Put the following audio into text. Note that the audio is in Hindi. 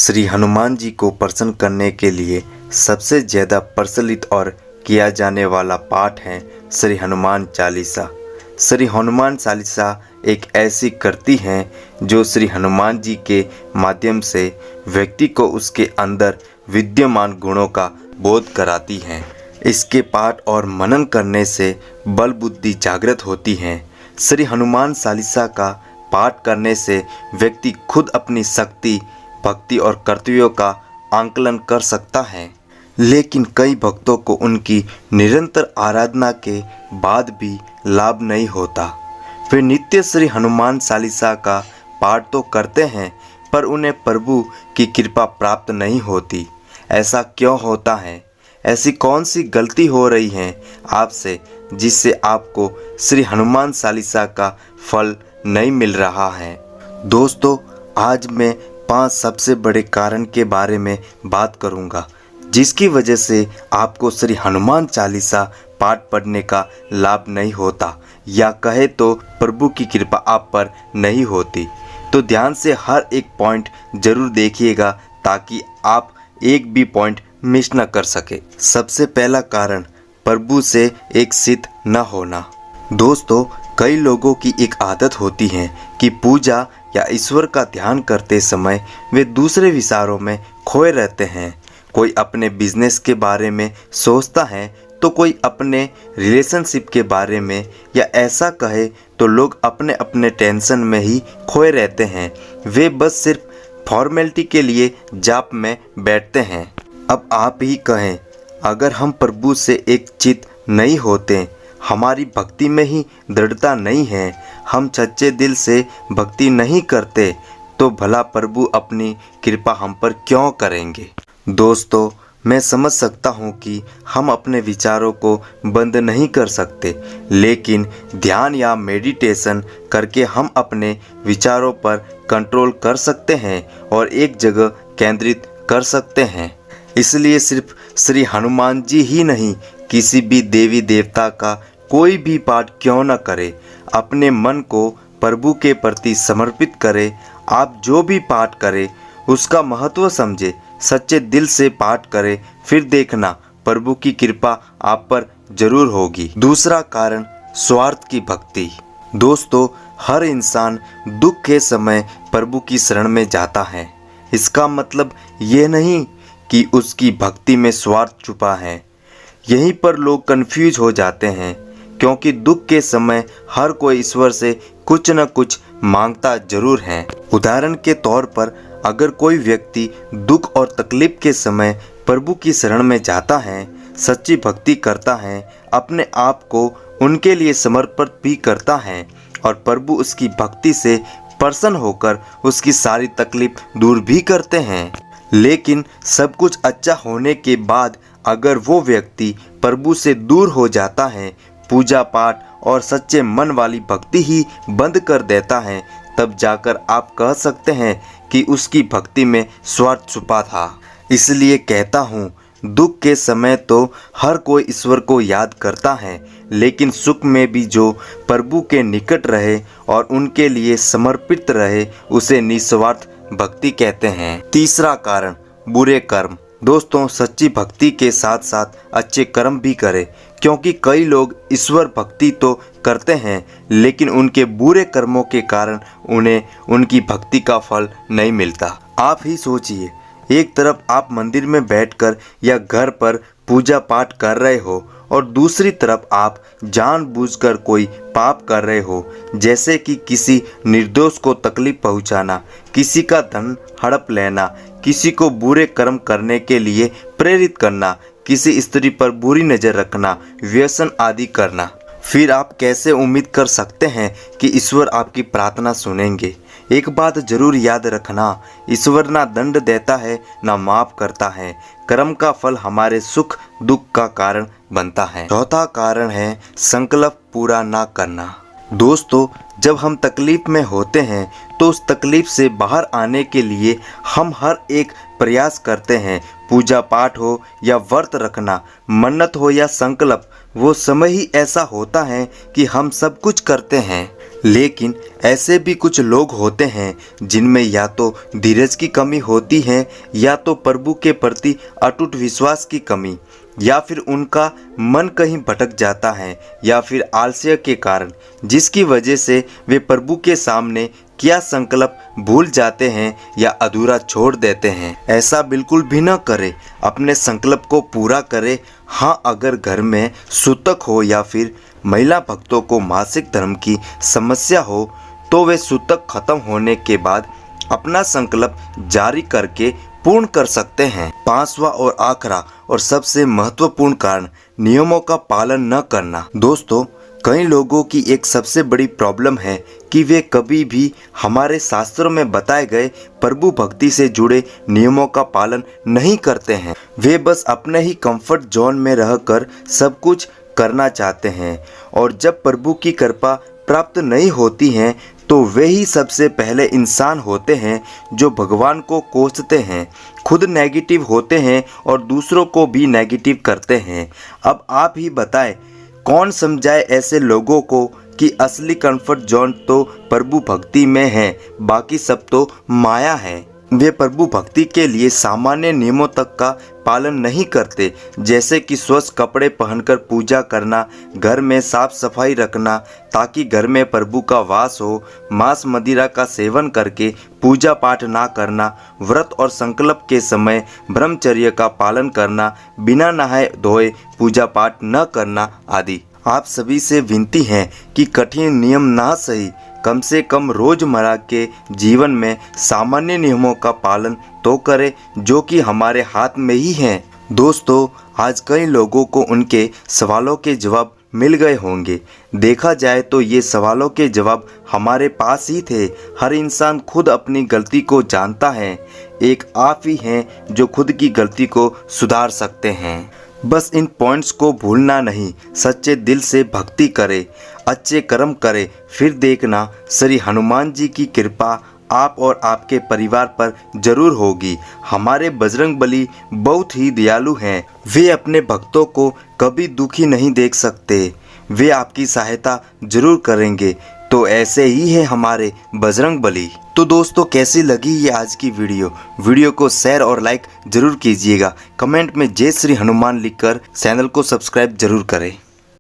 श्री हनुमान जी को प्रसन्न करने के लिए सबसे ज़्यादा प्रचलित और किया जाने वाला पाठ है श्री हनुमान चालीसा। श्री हनुमान चालीसा एक ऐसी कृति है जो श्री हनुमान जी के माध्यम से व्यक्ति को उसके अंदर विद्यमान गुणों का बोध कराती है। इसके पाठ और मनन करने से बल बुद्धि जागृत होती है। श्री हनुमान चालीसा का पाठ करने से व्यक्ति खुद अपनी शक्ति, भक्ति और कर्तव्यों का आंकलन कर सकता है। लेकिन कई भक्तों को उनकी निरंतर आराधना के बाद भी लाभ नहीं होता। वे नित्य श्री हनुमान चालीसा का पाठ तो करते हैं पर उन्हें प्रभु की कृपा प्राप्त नहीं होती। ऐसा क्यों होता है? ऐसी कौन सी गलती हो रही है आपसे जिससे आपको श्री हनुमान चालीसा का फल नहीं मिल रहा है? दोस्तों, आज मैं 5 सबसे बड़े कारण के बारे में बात करूंगा जिसकी वजह से आपको श्री हनुमान चालीसा पाठ पढ़ने का लाभ नहीं होता, या कहे तो प्रभु की कृपा आप पर नहीं होती। तो ध्यान से हर एक पॉइंट जरूर देखिएगा ताकि आप एक भी पॉइंट मिस न कर सके। सबसे पहला कारण, प्रभु से एक सिद्ध न होना। दोस्तों, कई लोगों की एक आदत होती है कि पूजा या ईश्वर का ध्यान करते समय वे दूसरे विचारों में खोए रहते हैं। कोई अपने बिजनेस के बारे में सोचता है तो कोई अपने रिलेशनशिप के बारे में, या ऐसा कहे तो लोग अपने अपने टेंशन में ही खोए रहते हैं। वे बस सिर्फ फॉर्मेलिटी के लिए जाप में बैठते हैं। अब आप ही कहें, अगर हम प्रभु से एक चित नहीं होते, हमारी भक्ति में ही दृढ़ता नहीं है, हम सच्चे दिल से भक्ति नहीं करते, तो भला प्रभु अपनी कृपा हम पर क्यों करेंगे? दोस्तों, मैं समझ सकता हूँ कि हम अपने विचारों को बंद नहीं कर सकते, लेकिन ध्यान या मेडिटेशन करके हम अपने विचारों पर कंट्रोल कर सकते हैं और एक जगह केंद्रित कर सकते हैं। इसलिए सिर्फ श्री हनुमान जी ही नहीं, किसी भी देवी देवता का कोई भी पाठ क्यों न करे, अपने मन को प्रभु के प्रति समर्पित करे। आप जो भी पाठ करें उसका महत्व समझे, सच्चे दिल से पाठ करें, फिर देखना प्रभु की कृपा आप पर जरूर होगी। दूसरा कारण, स्वार्थ की भक्ति। दोस्तों, हर इंसान दुख के समय प्रभु की शरण में जाता है। इसका मतलब ये नहीं कि उसकी भक्ति में स्वार्थ छुपा है। यहीं पर लोग कंफ्यूज हो जाते हैं, क्योंकि दुख के समय हर कोई ईश्वर से कुछ न कुछ मांगता जरूर है। उदाहरण के तौर पर, अगर कोई व्यक्ति दुख और तकलीफ के समय प्रभु की शरण में जाता है, सच्ची भक्ति करता है, अपने आप को उनके लिए समर्पित भी करता है, और प्रभु उसकी भक्ति से प्रसन्न होकर उसकी सारी तकलीफ दूर भी करते हैं। लेकिन सब कुछ अच्छा होने के बाद अगर वो व्यक्ति प्रभु से दूर हो जाता है, पूजा पाठ और सच्चे मन वाली भक्ति ही बंद कर देता है, तब जाकर आप कह सकते हैं कि उसकी भक्ति में स्वार्थ छुपा था। इसलिए कहता हूँ, दुख के समय तो हर कोई ईश्वर को याद करता है, लेकिन सुख में भी जो प्रभु के निकट रहे और उनके लिए समर्पित रहे, उसे निस्वार्थ भक्ति कहते हैं। तीसरा कारण, बुरे कर्म। दोस्तों, सच्ची भक्ति के साथ साथ अच्छे कर्म भी करें, क्योंकि कई लोग ईश्वर भक्ति तो करते हैं लेकिन उनके बुरे कर्मों के कारण उन्हें उनकी भक्ति का फल नहीं मिलता। आप ही सोचिए, एक तरफ आप मंदिर में बैठकर या घर पर पूजा पाठ कर रहे हो और दूसरी तरफ आप जानबूझकर कोई पाप कर रहे हो, जैसे कि किसी निर्दोष को तकलीफ पहुंचाना, किसी का धन हड़प लेना, किसी को बुरे कर्म करने के लिए प्रेरित करना, किसी स्त्री पर बुरी नज़र रखना, व्यसन आदि करना। फिर आप कैसे उम्मीद कर सकते हैं कि ईश्वर आपकी प्रार्थना सुनेंगे? एक बात जरूर याद रखना, ईश्वर ना दंड देता है ना माफ करता है। कर्म का फल हमारे सुख दुख का कारण बनता है। चौथा कारण है, संकल्प पूरा ना करना। दोस्तों, जब हम तकलीफ में होते हैं तो उस तकलीफ से बाहर आने के लिए हम हर एक प्रयास करते हैं। पूजा पाठ हो या व्रत रखना, मन्नत हो या संकल्प, वो समय ही ऐसा होता है कि हम सब कुछ करते हैं, लेकिन ऐसे भी कुछ लोग होते हैं जिनमें या तो धीरज की कमी होती है, या तो प्रभु के प्रति अटूट विश्वास की कमी, या फिर उनका मन कहीं भटक जाता है, या फिर आलस्य के कारण, जिसकी वजह से वे प्रभु के सामने किया संकल्प भूल जाते हैं या अधूरा छोड़ देते हैं। ऐसा बिल्कुल भी न करें, अपने संकल्प को पूरा करें। हाँ, अगर घर में सूतक हो या फिर महिला भक्तों को मासिक धर्म की समस्या हो तो वे सूतक खत्म होने के बाद अपना संकल्प जारी करके पूर्ण कर सकते हैं। पांचवा और आखिरी और सबसे महत्वपूर्ण कारण नियमों का पालन न करना। दोस्तों, कई लोगों की एक सबसे बड़ी प्रॉब्लम है कि वे कभी भी हमारे शास्त्रों में बताए गए प्रभु भक्ति से जुड़े नियमों का पालन नहीं करते हैं। वे बस अपने ही कंफर्ट जोन में रहकर सब कुछ करना चाहते हैं, और जब प्रभु की कृपा प्राप्त नहीं होती है तो वे ही सबसे पहले इंसान होते हैं जो भगवान को कोसते हैं, खुद नेगेटिव होते हैं और दूसरों को भी नेगेटिव करते हैं। अब आप ही बताएं, कौन समझाए ऐसे लोगों को कि असली कंफर्ट जोन तो प्रभु भक्ति में है, बाकी सब तो माया है। वे प्रभु भक्ति के लिए सामान्य नियमों तक का पालन नहीं करते, जैसे कि स्वच्छ कपड़े पहनकर पूजा करना, घर में साफ सफाई रखना ताकि घर में प्रभु का वास हो, मांस मदिरा का सेवन करके पूजा पाठ ना करना, व्रत और संकल्प के समय ब्रह्मचर्य का पालन करना, बिना नहाए धोए पूजा पाठ न करना आदि। आप सभी से विनती है कि कठिन नियम ना सही, कम से कम रोजमर्रा के जीवन में सामान्य नियमों का पालन तो करें जो कि हमारे हाथ में ही हैं। दोस्तों, आज कई लोगों को उनके सवालों के जवाब मिल गए होंगे। देखा जाए तो ये सवालों के जवाब हमारे पास ही थे। हर इंसान खुद अपनी गलती को जानता है, एक आप ही हैं जो खुद की गलती को सुधार सकते हैं। बस इन पॉइंट्स को भूलना नहीं, सच्चे दिल से भक्ति करे, अच्छे कर्म करे, फिर देखना श्री हनुमान जी की कृपा आप और आपके परिवार पर जरूर होगी। हमारे बजरंगबली बहुत ही दयालु हैं, वे अपने भक्तों को कभी दुखी नहीं देख सकते, वे आपकी सहायता जरूर करेंगे। तो ऐसे ही है हमारे बजरंगबली। तो दोस्तों, कैसी लगी ये आज की वीडियो को शेयर और लाइक जरूर कीजिएगा। कमेंट में जय श्री हनुमान लिखकर चैनल को सब्सक्राइब जरूर करें।